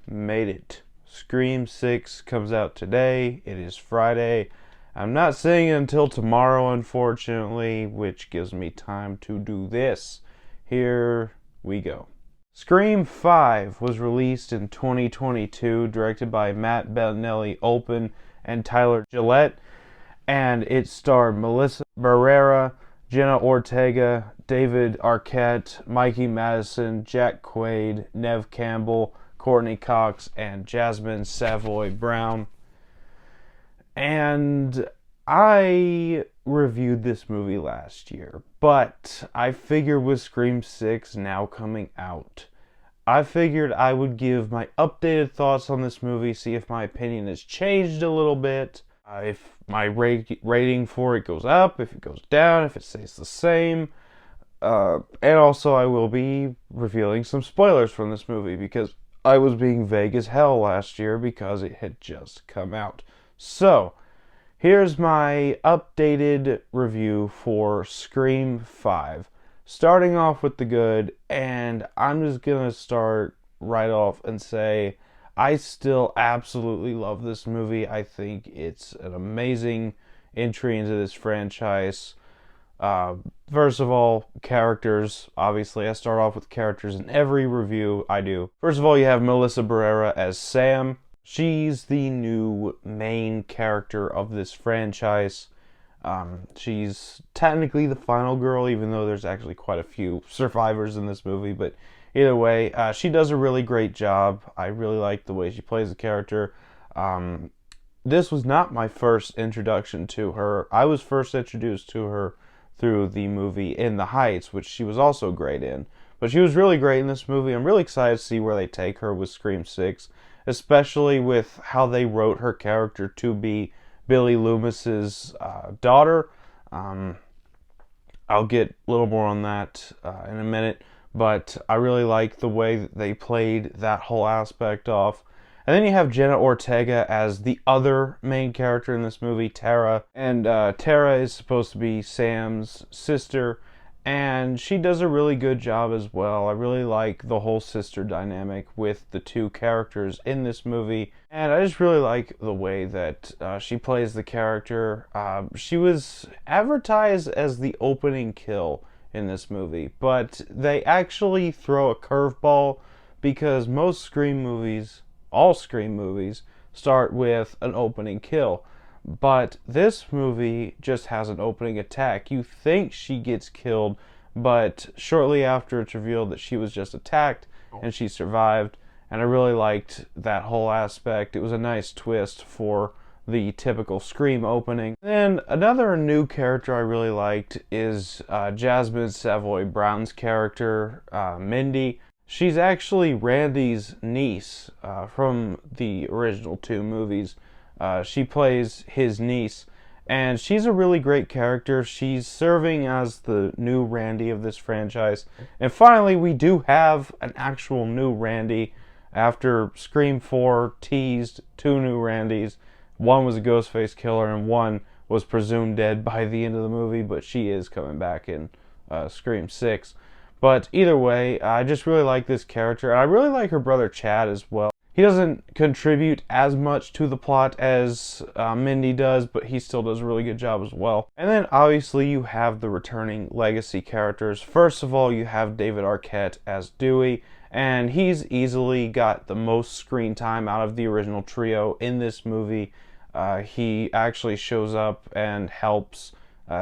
made it. Scream 6 comes out today. It is Friday. I'm not seeing it until tomorrow, unfortunately, which gives me time to do this. Here we go. Scream 5 was released in 2022, directed by Matt Bettinelli-Olpin and Tyler Gillett, and it starred Melissa Barrera, Jenna Ortega, David Arquette, Mikey Madison, Jack Quaid, Neve Campbell, Courtney Cox, and Jasmine Savoy Brown. And I reviewed this movie last year, but I figured with Scream 6 now coming out, I figured I would give my updated thoughts on this movie, see if my opinion has changed a little bit, if my rating for it goes up, if it goes down, if it stays the same. And also I will be revealing some spoilers from this movie because I was being vague as hell last year because it had just come out. So, here's my updated review for Scream 5. Starting off with the good, and I'm just gonna start right off and say I still absolutely love this movie. I think it's an amazing entry into this franchise. First of all, characters. Obviously, I start off with characters in every review I do. First of all, you have Melissa Barrera as Sam. She's the new main character of this franchise. She's technically the final girl, even though there's actually quite a few survivors in this movie. But either way, she does a really great job. I really like the way she plays the character. This was not my first introduction to her. I was first introduced to her through the movie In the Heights, which she was also great in. But she was really great in this movie. I'm really excited to see where they take her with Scream 6, especially with how they wrote her character to be Billy Loomis's daughter. I'll get a little more on that in a minute, but I really like the way that they played that whole aspect off. And then you have Jenna Ortega as the other main character in this movie, Tara. And Tara is supposed to be Sam's sister, and she does a really good job as well. I really like the whole sister dynamic with the two characters in this movie. And I just really like the way that she plays the character. She was advertised as the opening kill in this movie, but they actually throw a curveball because most Scream movies, all Scream movies, start with an opening kill. But this movie just has an opening attack. You think she gets killed, but shortly after it's revealed that she was just attacked and she survived. And I really liked that whole aspect. It was a nice twist for the typical Scream opening. And another new character I really liked is Jasmine Savoy Brown's character, Mindy. She's actually Randy's niece from the original two movies. She plays his niece, and she's a really great character. She's serving as the new Randy of this franchise. And finally, we do have an actual new Randy. After Scream 4 teased two new Randys, one was a Ghostface killer and one was presumed dead by the end of the movie, but she is coming back in Scream 6. But either way, I just really like this character, and I really like her brother Chad as well. He doesn't contribute as much to the plot as Mindy does, but he still does a really good job as well. And then obviously you have the returning legacy characters. First of all, you have David Arquette as Dewey, and he's easily got the most screen time out of the original trio in this movie. He actually shows up and helps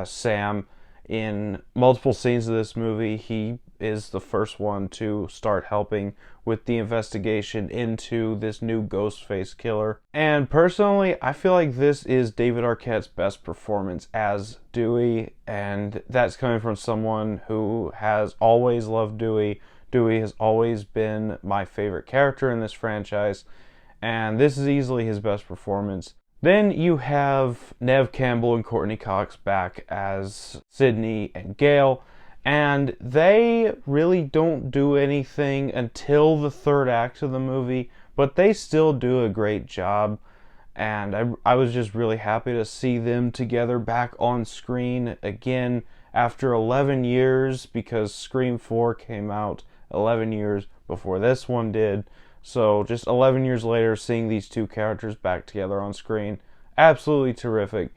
Sam in multiple scenes of this movie. He is the first one to start helping with the investigation into this new Ghostface killer. And personally, I feel like this is David Arquette's best performance as Dewey, and that's coming from someone who has always loved Dewey. Dewey has always been my favorite character in this franchise, and this is easily his best performance. Then you have Neve Campbell and Courtney Cox back as Sydney and Gail, and they really don't do anything until the third act of the movie, but they still do a great job, and I was just really happy to see them together back on screen again after 11 years, because Scream 4 came out 11 years before this one did. So just 11 years later, seeing these two characters back together on screen, absolutely terrific.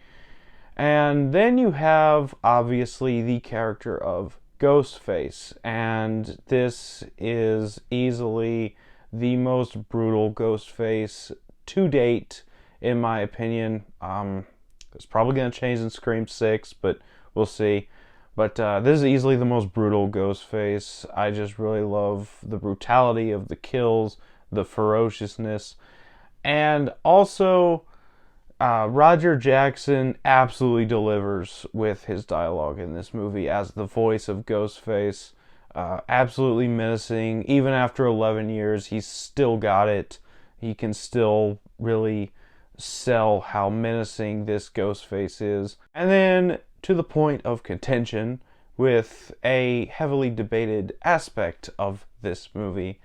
And then you have, obviously, the character of Ghostface. And this is easily the most brutal Ghostface to date, in my opinion. It's probably going to change in Scream 6, but we'll see. But this is easily the most brutal Ghostface. I just really love the brutality of the kills, the ferociousness, and also Roger Jackson absolutely delivers with his dialogue in this movie as the voice of Ghostface. Absolutely menacing. Even after 11 years, he's still got it. He can still really sell how menacing this Ghostface is. And then to the point of contention with a heavily debated aspect of this movie,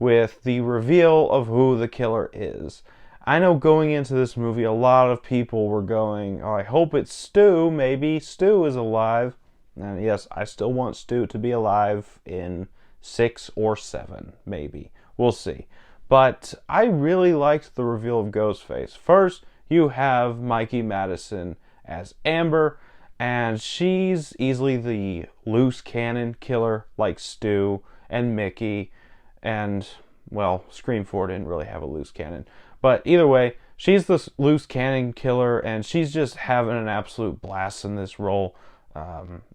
with the reveal of who the killer is. I know going into this movie, a lot of people were going, oh, I hope it's Stu. Maybe Stu is alive. And yes, I still want Stu to be alive in 6 or 7, maybe. We'll see. But I really liked the reveal of Ghostface. First, you have Mikey Madison as Amber, and she's easily the loose cannon killer like Stu and Mickey. And, well, Scream 4 didn't really have a loose cannon. But either way, she's the loose cannon killer, and she's just having an absolute blast in this role.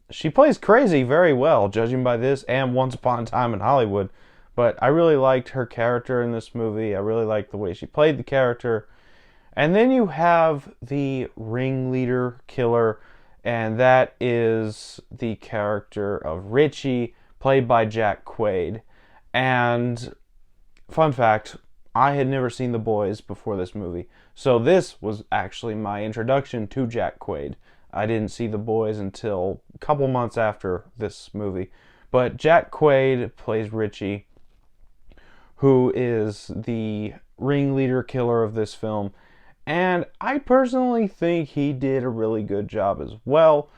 She plays crazy very well, judging by this and Once Upon a Time in Hollywood. But I really liked her character in this movie. I really liked the way she played the character. And then you have the ringleader killer, and that is the character of Richie, played by Jack Quaid. And fun fact, I had never seen The Boys before this movie. So this was actually my introduction to Jack Quaid. I didn't see The Boys until a couple months after this movie. But Jack Quaid plays Richie, who is the ringleader killer of this film. And I personally think he did a really good job as well.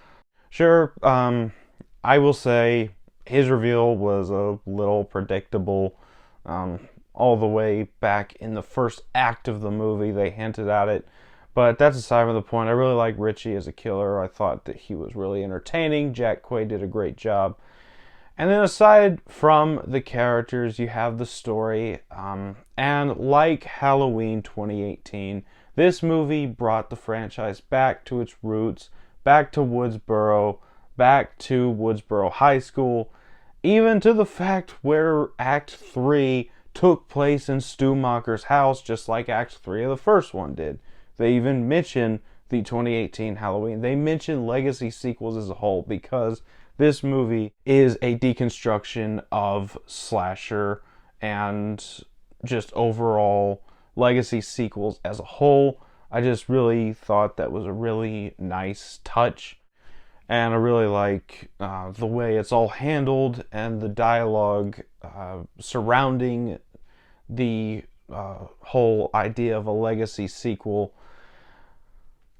Sure, I will say his reveal was a little predictable. All the way back in the first act of the movie, they hinted at it. But that's aside from the point. I really like Richie as a killer. I thought that he was really entertaining. Jack Quaid did a great job. And then aside from the characters, you have the story. And like Halloween 2018, this movie brought the franchise back to its roots, back to Woodsboro, back to Woodsboro High School, even to the fact where Act 3 took place in Stu Macher's house, just like Act 3 of the first one did. They even mention the 2018 Halloween. They mention legacy sequels as a whole because this movie is a deconstruction of slasher and just overall legacy sequels as a whole. I just really thought that was a really nice touch. And I really like the way it's all handled and the dialogue surrounding the whole idea of a legacy sequel.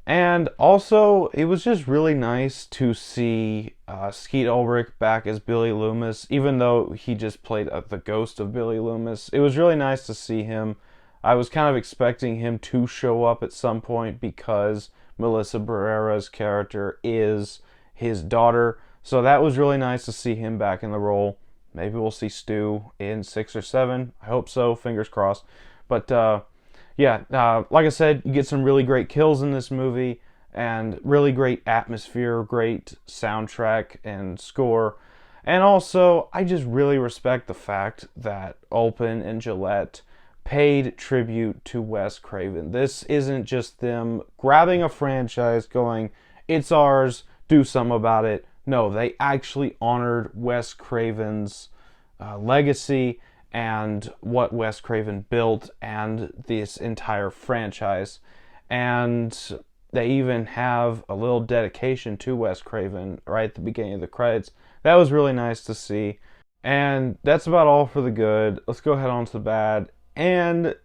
And also, it was just really nice to see Skeet Ulrich back as Billy Loomis, even though he just played the ghost of Billy Loomis. It was really nice to see him. I was kind of expecting him to show up at some point because Melissa Barrera's character is his daughter. So that was really nice to see him back in the role. Maybe we'll see Stu in 6 or 7. I hope so. Fingers crossed. But like I said, you get some really great kills in this movie and really great atmosphere, great soundtrack and score. And also, I just really respect the fact that Olpin and Gillette paid tribute to Wes Craven. This isn't just them grabbing a franchise going, it's ours, do something about it. No, they actually honored Wes Craven's legacy and what Wes Craven built and this entire franchise. And they even have a little dedication to Wes Craven right at the beginning of the credits. That was really nice to see. And that's about all for the good. Let's go ahead on to the bad. And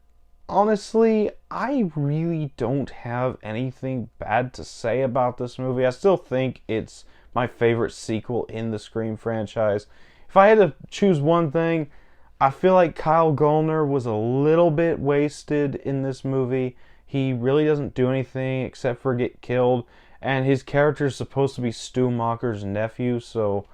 honestly, I really don't have anything bad to say about this movie. I still think it's my favorite sequel in the Scream franchise. If I had to choose one thing, I feel like Kyle Gallner was a little bit wasted in this movie. He really doesn't do anything except for get killed, and his character is supposed to be Stu Macher's nephew, so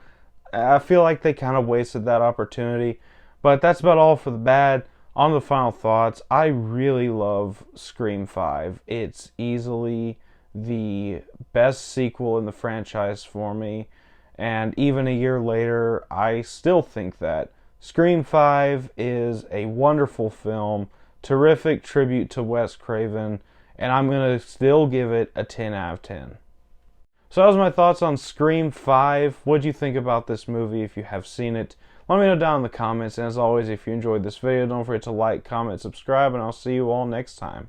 I feel like they kind of wasted that opportunity. But that's about all for the bad. On the final thoughts, I really love Scream 5. It's easily the best sequel in the franchise for me. And even a year later, I still think that Scream 5 is a wonderful film, terrific tribute to Wes Craven, and I'm going to still give it a 10 out of 10. So that was my thoughts on Scream 5. What do you think about this movie if you have seen it? Let me know down in the comments, and as always, if you enjoyed this video, don't forget to like, comment, subscribe, and I'll see you all next time.